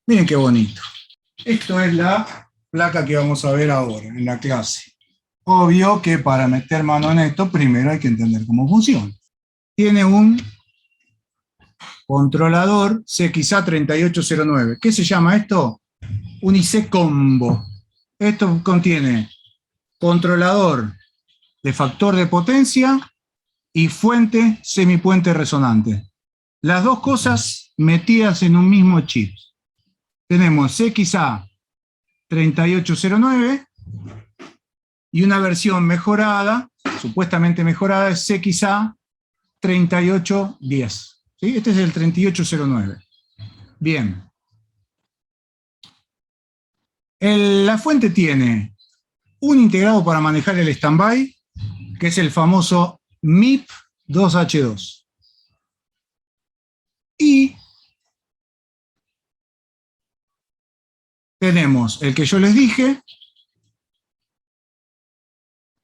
Miren qué bonito. Esto es la placa que vamos a ver ahora en la clase. Obvio que para meter mano en esto, primero hay que entender cómo funciona. Tiene un controlador CXA3809. ¿Qué se llama esto? Un IC combo. Esto contiene controlador de factor de potencia y fuente semipuente resonante. Las dos cosas metidas en un mismo chip. Tenemos CXA3809 y una versión mejorada, supuestamente mejorada, es CXA3810. ¿Sí? Este es el 3809. Bien. La fuente tiene un integrado para manejar el standby, que es el famoso MIP2H2. Y tenemos el que yo les dije,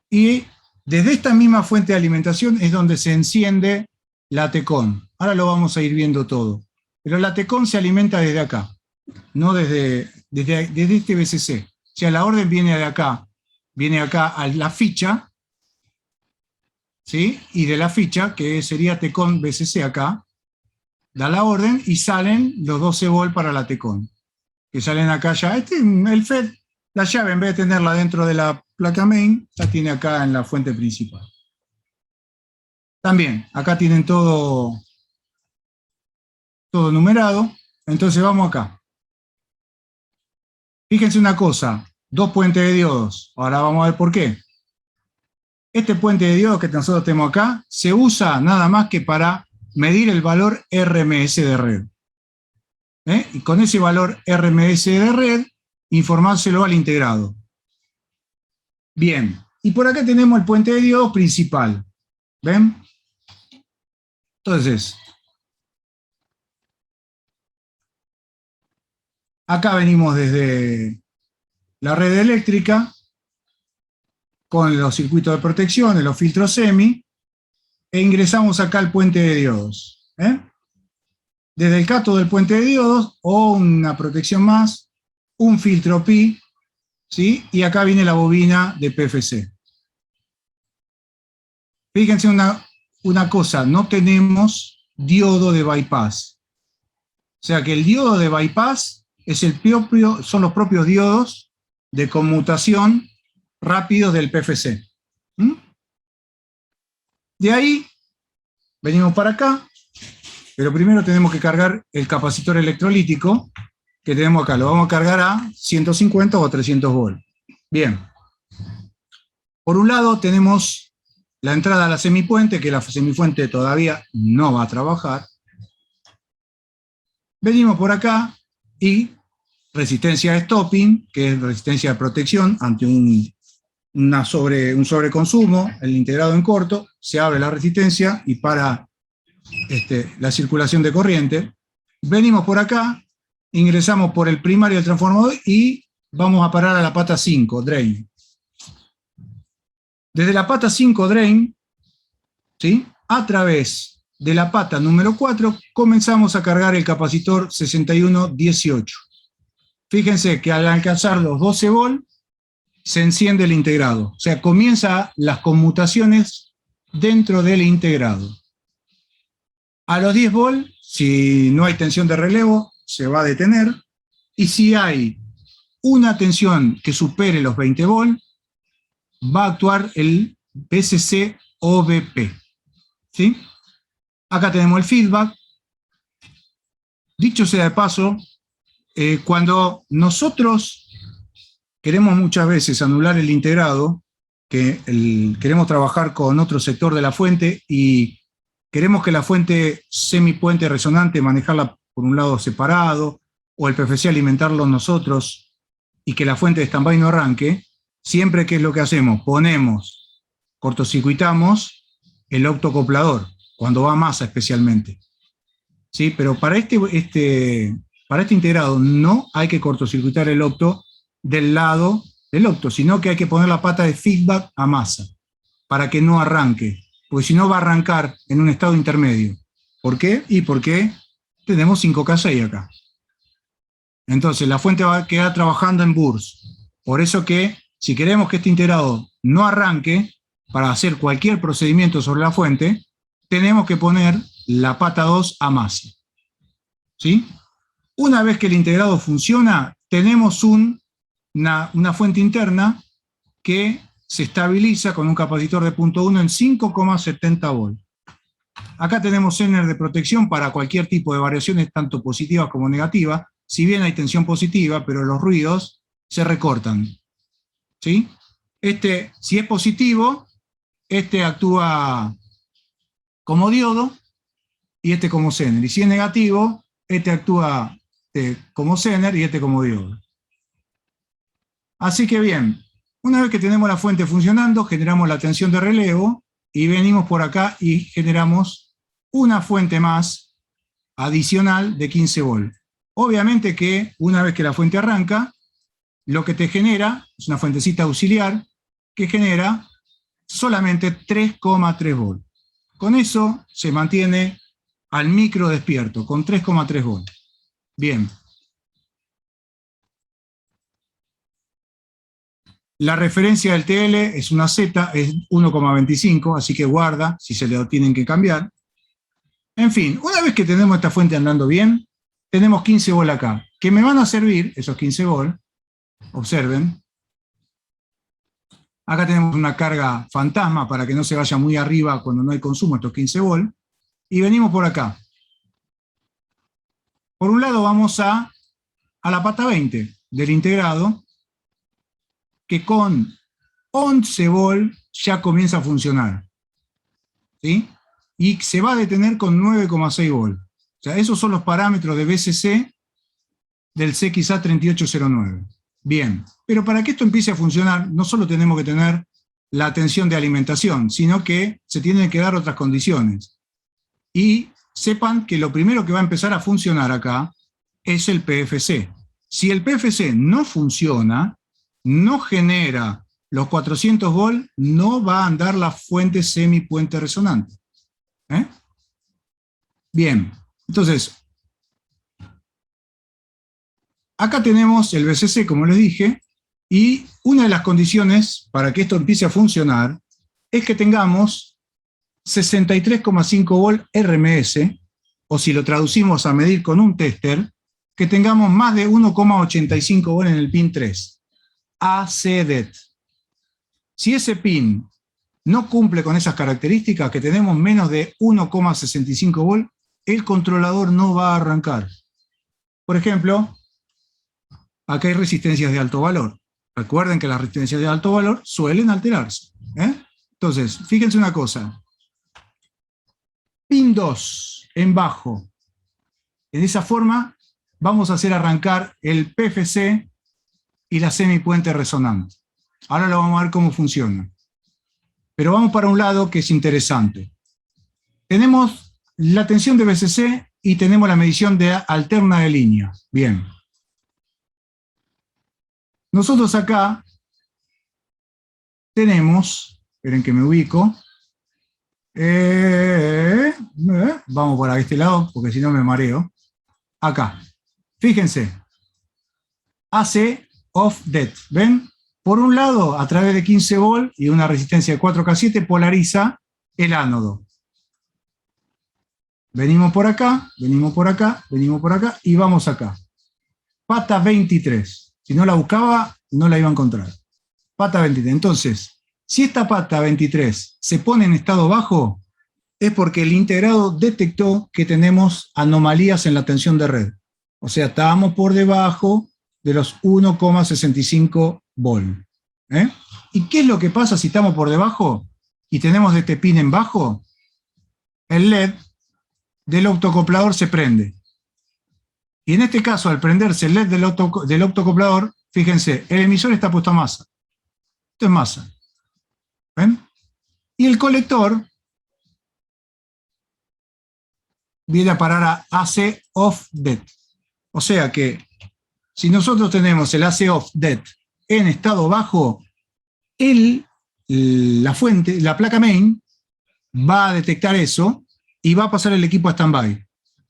y desde esta misma fuente de alimentación es donde se enciende la TECON. Ahora lo vamos a ir viendo todo. Pero la TECON se alimenta desde acá, no desde este BCC. O sea, la orden viene de acá, viene acá a la ficha, ¿sí? Y de la ficha, que sería TECON BCC acá, da la orden y salen los 12 volt para la TECON, que salen acá ya. El FET, la llave, en vez de tenerla dentro de la placa main, la tiene acá en la fuente principal. También, acá tienen todo numerado. Entonces vamos acá. Fíjense una cosa, dos puentes de diodos. Ahora vamos a ver por qué. Este puente de diodos que nosotros tenemos acá se usa nada más que para medir el valor RMS de red. Y con ese valor RMS de red, informárselo al integrado. Bien, y por acá tenemos el puente de diodos principal. ¿Ven? Entonces, acá venimos desde la red eléctrica, con los circuitos de protección, los filtros semi, e ingresamos acá al puente de diodos. Desde el cátodo del puente de diodos, o una protección más, un filtro pi, ¿sí? Y acá viene la bobina de PFC. Fíjense una cosa, no tenemos diodo de bypass. O sea que el diodo de bypass son los propios diodos de conmutación rápidos del PFC. De ahí, venimos para acá, pero primero tenemos que cargar el capacitor electrolítico que tenemos acá. Lo vamos a cargar a 150 o a 300 volts. Bien. Por un lado tenemos la entrada a la semipuente, que la semifuente todavía no va a trabajar. Venimos por acá y resistencia de stopping, que es resistencia de protección ante un sobreconsumo, el integrado en corto, se abre la resistencia y para la circulación de corriente. Venimos por acá, ingresamos por el primario del transformador y vamos a parar a la pata 5, drain. Desde la pata 5, drain, ¿sí? A través de la pata número 4, comenzamos a cargar el capacitor 6118. Fíjense que al alcanzar los 12 volts, se enciende el integrado. O sea, comienza las conmutaciones dentro del integrado. A los 10 volts, si no hay tensión de relevo, se va a detener. Y si hay una tensión que supere los 20 volts, va a actuar el BCC OBP. ¿Sí? Acá tenemos el feedback. Dicho sea de paso, cuando nosotros queremos muchas veces anular el integrado, queremos trabajar con otro sector de la fuente y queremos que la fuente semipuente resonante manejarla por un lado separado, o el PFC alimentarlo nosotros y que la fuente de standby no arranque, siempre que es lo que hacemos, cortocircuitamos el optocoplador, cuando va a masa especialmente. ¿Sí? Pero para este integrado no hay que cortocircuitar el opto del lado del opto, sino que hay que poner la pata de feedback a masa, para que no arranque, porque si no va a arrancar en un estado intermedio. ¿Por qué? Y porque tenemos 5K6 acá. Entonces la fuente va a quedar trabajando en burst. Por eso que si queremos que este integrado no arranque para hacer cualquier procedimiento sobre la fuente, tenemos que poner la pata 2 a masa. ¿Sí? Una vez que el integrado funciona, tenemos una fuente interna que se estabiliza con un capacitor de punto 1 en 5,70 volts. Acá tenemos Zener de protección para cualquier tipo de variaciones, tanto positivas como negativas. Si bien hay tensión positiva, pero los ruidos se recortan. ¿Sí? Si es positivo, actúa como diodo y como Zener. Y si es negativo, actúa como Zener y como diodo. Así que bien, una vez que tenemos la fuente funcionando, generamos la tensión de relevo y venimos por acá y generamos una fuente más adicional de 15 volts. Obviamente que una vez que la fuente arranca, lo que te genera es una fuentecita auxiliar que genera solamente 3,3 volts. Con eso se mantiene al micro despierto, con 3,3 volts. Bien. La referencia del TL es una Z, es 1,25, así que guarda si se le tienen que cambiar. En fin, una vez que tenemos esta fuente andando bien, tenemos 15 volts acá, que me van a servir, esos 15 volts, observen. Acá tenemos una carga fantasma para que no se vaya muy arriba cuando no hay consumo, estos 15 volts. Y venimos por acá. Por un lado vamos a la pata 20 del integrado, que con 11 volts ya comienza a funcionar. ¿Sí? Y se va a detener con 9,6 volts. O sea, esos son los parámetros de BCC del CXA3809. Bien, pero para que esto empiece a funcionar, no solo tenemos que tener la tensión de alimentación, sino que se tienen que dar otras condiciones. Y sepan que lo primero que va a empezar a funcionar acá es el PFC. Si el PFC no funciona, no genera los 400 volts, no va a andar la fuente semipuente resonante. Bien, entonces, acá tenemos el BCC, como les dije, y una de las condiciones para que esto empiece a funcionar es que tengamos 63,5 volts RMS, o si lo traducimos a medir con un tester, que tengamos más de 1,85 volts en el pin 3, ACDET. Si ese pin no cumple con esas características, que tenemos menos de 1,65 volts, el controlador no va a arrancar. Por ejemplo, acá hay resistencias de alto valor. Recuerden que las resistencias de alto valor suelen alterarse. Entonces, fíjense una cosa. Pin 2 en bajo. En esa forma vamos a hacer arrancar el PFC y la semipuente resonante. Ahora lo vamos a ver cómo funciona. Pero vamos para un lado que es interesante. Tenemos la tensión de BCC y tenemos la medición de alterna de línea. Bien. Nosotros acá tenemos, esperen que me ubico, vamos por este lado porque si no me mareo. Acá, fíjense, AC off dead, ¿ven? Por un lado, a través de 15 volts y una resistencia de 4K7 polariza el ánodo. Venimos por acá, venimos por acá, venimos por acá y vamos acá. Pata 23. Si no la buscaba, no la iba a encontrar. Pata 23. Entonces, si esta pata 23 se pone en estado bajo, es porque el integrado detectó que tenemos anomalías en la tensión de red. O sea, estábamos por debajo de los 1,65 volts. ¿Y qué es lo que pasa si estamos por debajo y tenemos este pin en bajo? El LED del optocoplador se prende. Y en este caso, al prenderse el LED del optocoplador, fíjense, el emisor está puesto a masa. Esto es masa. ¿Ven? Y el colector viene a parar a AC off dead. O sea que, si nosotros tenemos el AC off dead en estado bajo, la placa main, va a detectar eso y va a pasar el equipo a standby.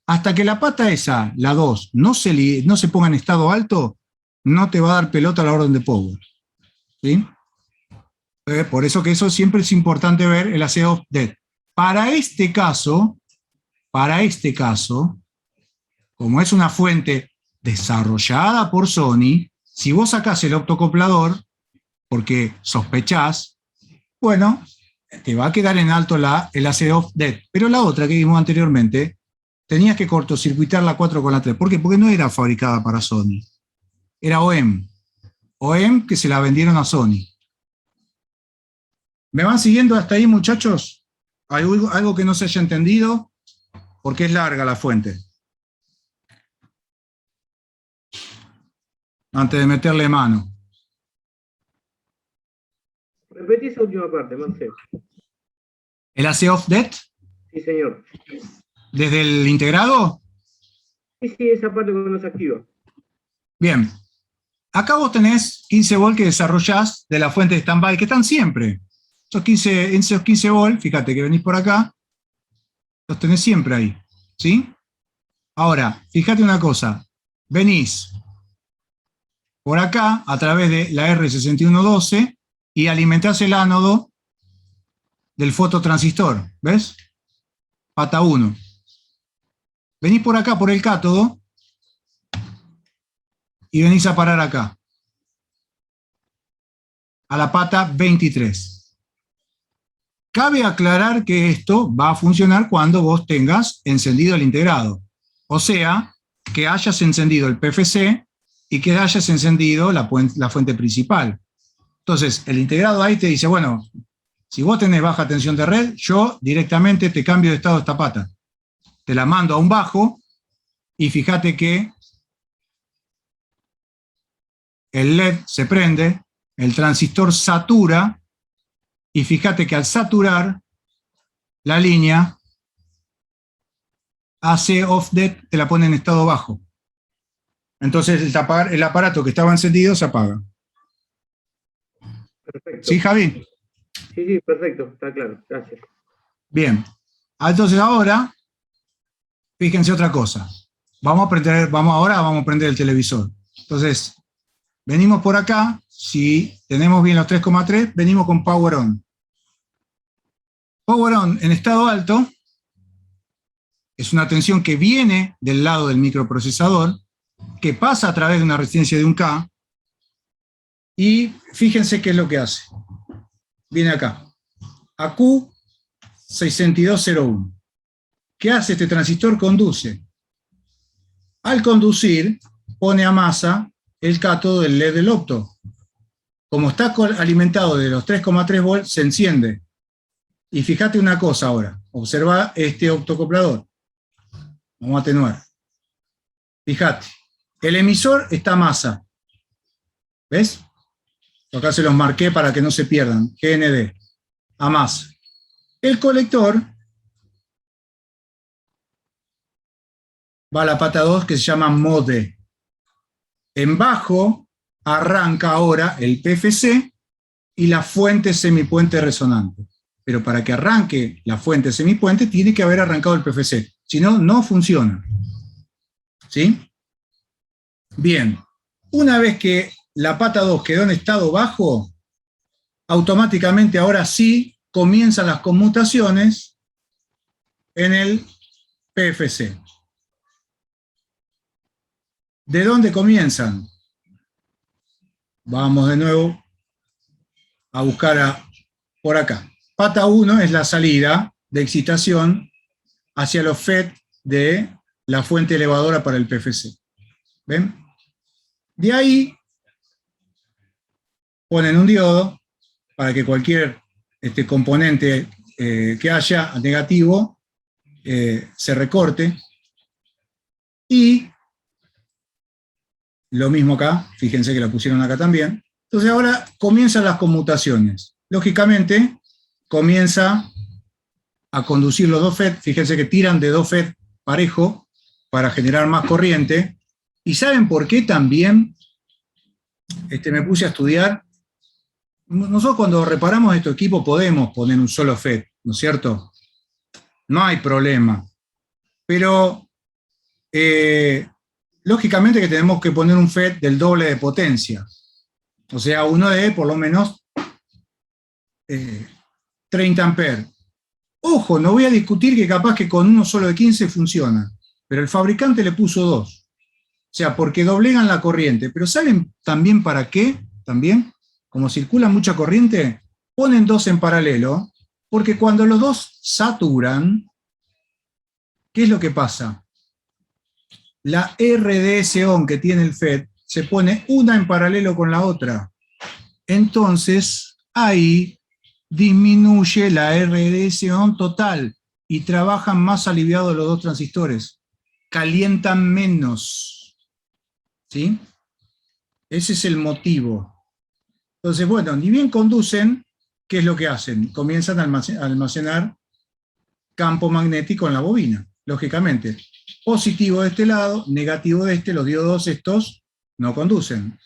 hasta que la pata esa, la 2, no se ponga en estado alto, no te va a dar pelota a la orden de power. ¿Sí? Por eso que eso siempre es importante ver el AC off dead. Para este caso, como es una fuente desarrollada por Sony, si vos sacás el optocoplador, porque sospechás, bueno, te va a quedar en alto el AC off dead. Pero la otra que vimos anteriormente, tenías que cortocircuitar la 4 con la 3. ¿Por qué? Porque no era fabricada para Sony. Era OEM. OEM que se la vendieron a Sony. ¿Me van siguiendo hasta ahí, muchachos? ¿Hay algo que no se haya entendido? Porque es larga la fuente. Antes de meterle mano. Repetí esa última parte, Marcelo. ¿El AC off dead? Sí, señor. ¿Desde el integrado? Sí, esa parte cuando se activa. Bien. Acá vos tenés 15 volts que desarrollás de la fuente de standby, que están siempre. Esos 15 volts, fíjate que venís por acá, los tenés siempre ahí. ¿Sí? Ahora, fíjate una cosa. Venís por acá a través de la R6112 y alimentás el ánodo del fototransistor. ¿Ves? Pata 1. Venís por acá por el cátodo y venís a parar acá, a la pata 23. Cabe aclarar que esto va a funcionar cuando vos tengas encendido el integrado. O sea, que hayas encendido el PFC y que hayas encendido la fuente principal. Entonces, el integrado ahí te dice, bueno, si vos tenés baja tensión de red, yo directamente te cambio de estado esta pata. Te la mando a un bajo y fíjate que el LED se prende, el transistor satura, y fíjate que al saturar la línea, AC off dead te la pone en estado bajo. Entonces el aparato que estaba encendido se apaga. Perfecto. ¿Sí, Javi? Sí, perfecto, está claro, gracias. Bien. Entonces ahora, fíjense otra cosa. Ahora vamos a prender el televisor. Entonces, venimos por acá, si tenemos bien los 3,3, venimos con Power On. Power On en estado alto es una tensión que viene del lado del microprocesador, que pasa a través de una resistencia de 1K, y fíjense qué es lo que hace. Viene acá, a Q6201. ¿Qué hace este transistor? Conduce. Al conducir, pone a masa el cátodo del LED del opto. Como está alimentado de los 3,3 volts, se enciende. Y fíjate una cosa ahora, observa este optocoplador. Vamos a atenuar. Fíjate, el emisor está a masa. ¿Ves? Acá se los marqué para que no se pierdan. GND, a masa. El colector va a la pata 2 que se llama MODE. En bajo arranca ahora el PFC y la fuente semipuente resonante. Pero para que arranque la fuente semipuente tiene que haber arrancado el PFC. Si no, no funciona. ¿Sí? Bien. Una vez que la pata 2 quedó en estado bajo, automáticamente ahora sí comienzan las conmutaciones en el PFC. ¿De dónde comienzan? Vamos de nuevo a buscar por acá. Pata 1 es la salida de excitación hacia los FET de la fuente elevadora para el PFC. ¿Ven? De ahí ponen un diodo para que cualquier componente que haya negativo se recorte. Y lo mismo acá, fíjense que la pusieron acá también. Entonces ahora comienzan las conmutaciones. Lógicamente, comienza a conducir los dos FET, fíjense que tiran de dos FET parejo para generar más corriente. ¿Y saben por qué también me puse a estudiar? Nosotros cuando reparamos estos equipos podemos poner un solo FET, ¿no es cierto? No hay problema. Pero lógicamente que tenemos que poner un FET del doble de potencia. O sea, uno de por lo menos 30 amperes. Ojo, no voy a discutir que capaz que con uno solo de 15 funciona, pero el fabricante le puso 2. O sea, porque doblegan la corriente. Pero ¿saben también para qué? También, como circula mucha corriente, ponen 2 en paralelo, porque cuando los dos saturan, ¿qué es lo que pasa? La RDS-ON que tiene el FET se pone una en paralelo con la otra. Entonces, ahí disminuye la RDS-ON total y trabajan más aliviados los dos transistores. Calientan menos. ¿Sí? Ese es el motivo. Entonces, bueno, ni bien conducen, ¿qué es lo que hacen? Comienzan a almacenar campo magnético en la bobina, lógicamente. Positivo de este lado, negativo de este, los diodos estos no conducen.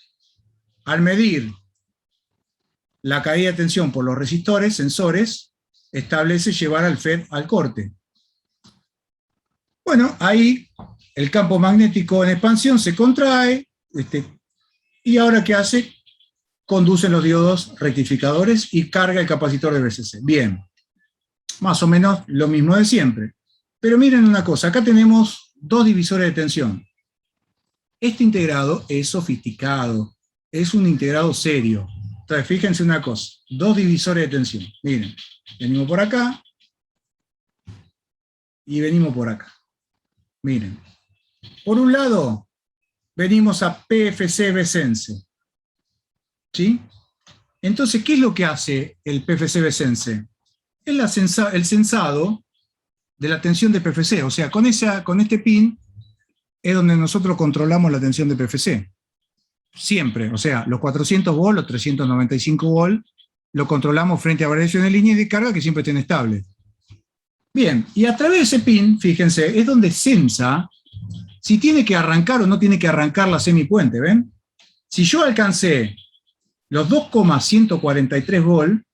Al medir la caída de tensión por los resistores, sensores, establece llevar al FET al corte. Bueno, ahí el campo magnético en expansión se contrae, y ahora ¿qué hace? Conducen los diodos rectificadores y carga el capacitor de BCC. Bien, más o menos lo mismo de siempre. Pero miren una cosa, acá tenemos 2 divisores de tensión. Este integrado es sofisticado, es un integrado serio. Entonces, fíjense una cosa, 2 divisores de tensión. Miren, venimos por acá y venimos por acá. Miren, por un lado, venimos a PFC-BSense. ¿Sí? Entonces, ¿qué es lo que hace el PFC-BSense? Es el sensado de la tensión de PFC. O sea, con este pin es donde nosotros controlamos la tensión de PFC. Siempre. O sea, los 400 volts, los 395 volts, lo controlamos frente a variaciones de línea de carga que siempre estén estables. Bien, y a través de ese pin, fíjense, es donde sensa si tiene que arrancar o no tiene que arrancar la semipuente, ¿ven? Si yo alcancé los 2,143 volts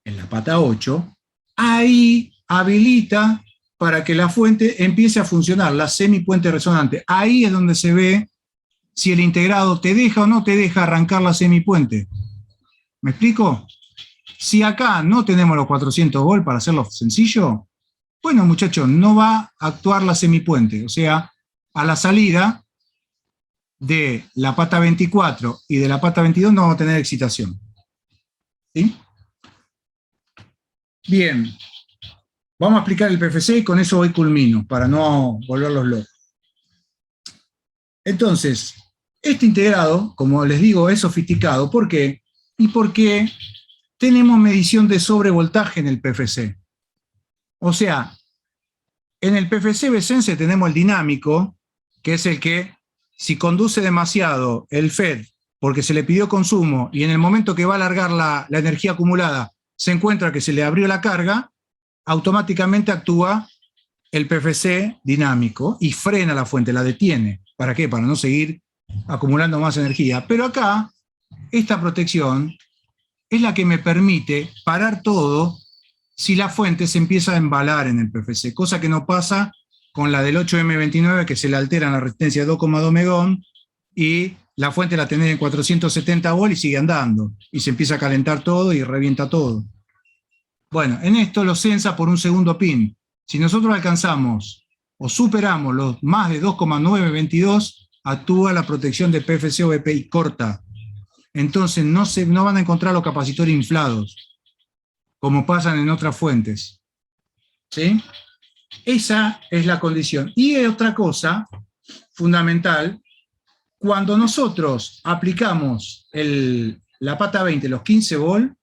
en la pata 8, ahí habilita para que la fuente empiece a funcionar, la semipuente resonante. Ahí es donde se ve si el integrado te deja o no te deja arrancar la semipuente. ¿Me explico? Si acá no tenemos los 400 volts para hacerlo sencillo, bueno, muchachos, no va a actuar la semipuente. O sea, a la salida de la pata 24 y de la pata 22 no vamos a tener excitación. ¿Sí? Bien. Vamos a explicar el PFC y con eso hoy culmino, para no volverlos locos. Entonces, este integrado, como les digo, es sofisticado. ¿Por qué? Y porque tenemos medición de sobrevoltaje en el PFC. O sea, en el PFC-BSense tenemos el dinámico, que es el que, si conduce demasiado el FET, porque se le pidió consumo, y en el momento que va a alargar la energía acumulada, se encuentra que se le abrió la carga, automáticamente actúa el PFC dinámico y frena la fuente, la detiene. ¿Para qué? Para no seguir acumulando más energía. Pero acá, esta protección es la que me permite parar todo si la fuente se empieza a embalar en el PFC, cosa que no pasa con la del 8M29, que se le altera la resistencia de 2,2 megón y la fuente la tenés en 470 volts y sigue andando, y se empieza a calentar todo y revienta todo. Bueno, en esto lo sensa por un segundo pin. Si nosotros alcanzamos o superamos los más de 2,922, actúa la protección de PFC o BPI corta. Entonces no van a encontrar los capacitores inflados, como pasan en otras fuentes. ¿Sí? Esa es la condición. Y otra cosa fundamental, cuando nosotros aplicamos la pata 20, los 15 volts,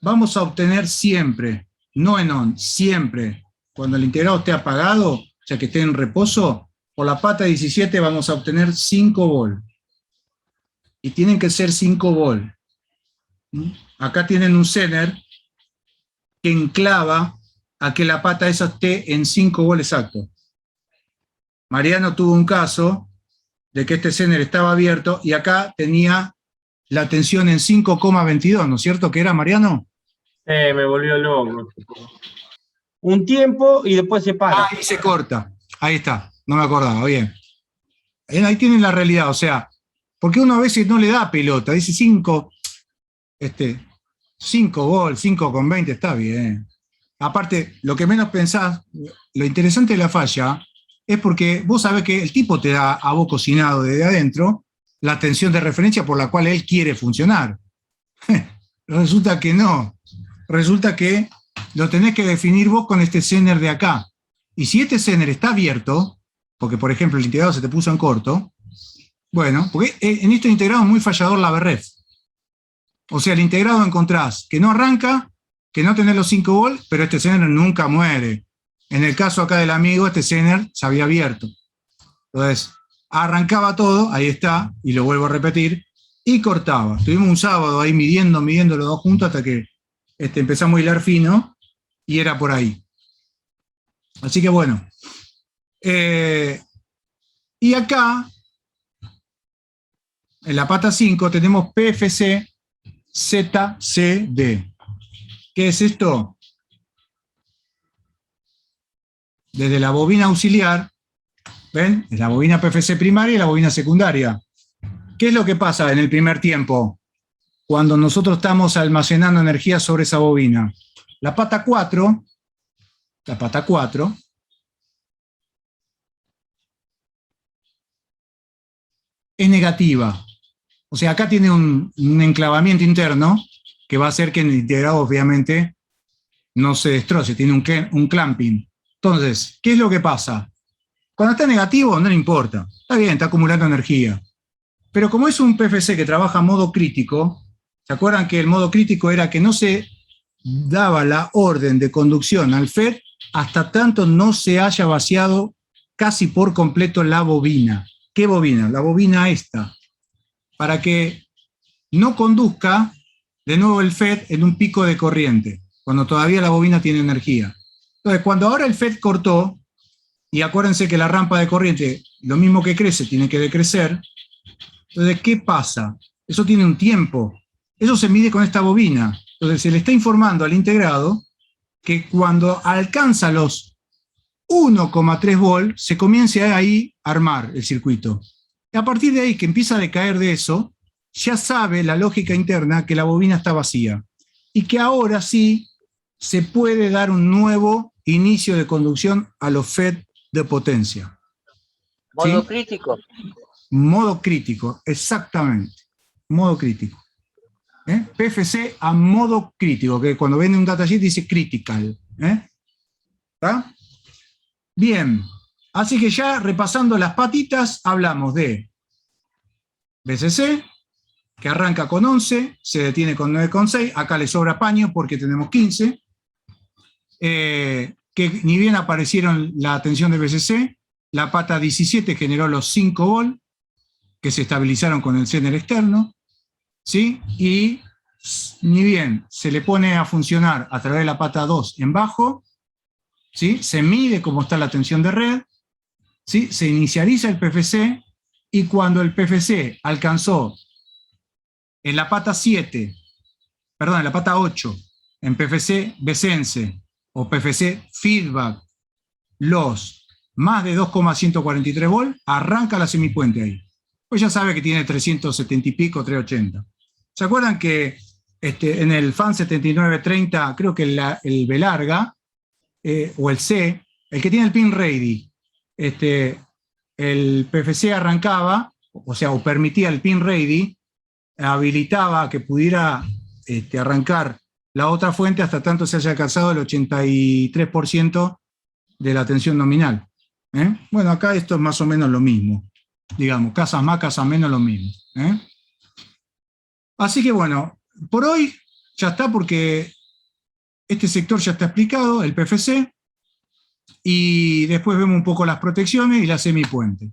vamos a obtener siempre, no en on, siempre, cuando el integrado esté apagado, o sea que esté en reposo, por la pata 17 vamos a obtener 5 volts. Y tienen que ser 5 volts. Acá tienen un Zener que enclava a que la pata esa esté en 5 volts exactos. Mariano tuvo un caso de que este Zener estaba abierto y acá tenía la tensión en 5,22, ¿no es cierto que era, Mariano? Me volvió loco. Un tiempo y después se para. Ahí se corta. Ahí está. No me acordaba, bien. Ahí tienen la realidad, o sea, porque uno a veces no le da pelota, dice 5 volts, 5,20 está bien. Aparte, lo que menos pensás, lo interesante de la falla es porque vos sabés que el tipo te da a vos cocinado desde adentro la tensión de referencia por la cual él quiere funcionar. Resulta que no. Resulta que lo tenés que definir vos con este Zener de acá. Y si este Zener está abierto, porque por ejemplo el integrado se te puso en corto, bueno, porque en estos integrados es muy fallador la BREF. O sea, el integrado encontrás que no arranca, que no tenés los 5 volts, pero este Zener nunca muere. En el caso acá del amigo, este Zener se había abierto. Entonces, arrancaba todo, ahí está, y lo vuelvo a repetir, y cortaba. Estuvimos un sábado ahí midiendo los dos juntos hasta que empezamos a hilar fino, y era por ahí. Así que bueno. Y acá, en la pata 5, tenemos PFC ZCD. ¿Qué es esto? Desde la bobina auxiliar, ¿ven? Es la bobina PFC primaria y la bobina secundaria. ¿Qué es lo que pasa en el primer tiempo? Cuando nosotros estamos almacenando energía sobre esa bobina. La pata 4 es negativa. O sea, acá tiene un enclavamiento interno que va a hacer que el integrado obviamente no se destroce, tiene un clamping. Entonces, ¿qué es lo que pasa? Cuando está negativo no le importa, está bien, está acumulando energía. Pero como es un PFC que trabaja a modo crítico, ¿se acuerdan que el modo crítico era que no se daba la orden de conducción al FET hasta tanto no se haya vaciado casi por completo la bobina? ¿Qué bobina? La bobina esta. Para que no conduzca de nuevo el FET en un pico de corriente, cuando todavía la bobina tiene energía. Entonces, cuando ahora el FET cortó, y acuérdense que la rampa de corriente, lo mismo que crece, tiene que decrecer. Entonces, ¿qué pasa? Eso tiene un tiempo. Eso se mide con esta bobina. Entonces, se le está informando al integrado que cuando alcanza los 1,3 volts, se comience ahí a armar el circuito. Y a partir de ahí, que empieza a decaer de eso, ya sabe la lógica interna que la bobina está vacía. Y que ahora sí se puede dar un nuevo inicio de conducción a los FET de potencia. Modo ¿Sí? crítico. Modo crítico, exactamente. Modo crítico. PFC a modo crítico, que cuando viene un datasheet dice critical. ¿Está? Bien. Así que ya repasando las patitas, hablamos de BCC, que arranca con 11, se detiene con 9,6, acá le sobra paño porque tenemos 15, que ni bien aparecieron la tensión de BCC, la pata 17 generó los 5 volts, que se estabilizaron con el Zener externo, ¿sí? Y ni bien se le pone a funcionar a través de la pata 2 en bajo, ¿sí? Se mide cómo está la tensión de red, ¿sí? Se inicializa el PFC, y cuando el PFC alcanzó en la pata 7, perdón, en la pata 8, en PFC Besense o PFC Feedback, los más de 2,143 volts, arranca la semipuente ahí. Pues ya sabe que tiene 370 y pico, 380. ¿Se acuerdan que en el FAN 7930, creo que el B larga, o el C, el que tiene el pin ready, el PFC arrancaba, o sea, o permitía el pin ready, habilitaba que pudiera arrancar la otra fuente hasta tanto se haya alcanzado el 83% de la tensión nominal. Bueno, acá esto es más o menos lo mismo. Digamos, casas más, casas menos, lo mismo. Así que bueno, por hoy ya está, porque este sector ya está explicado, el PFC, y después vemos un poco las protecciones y la semipuente.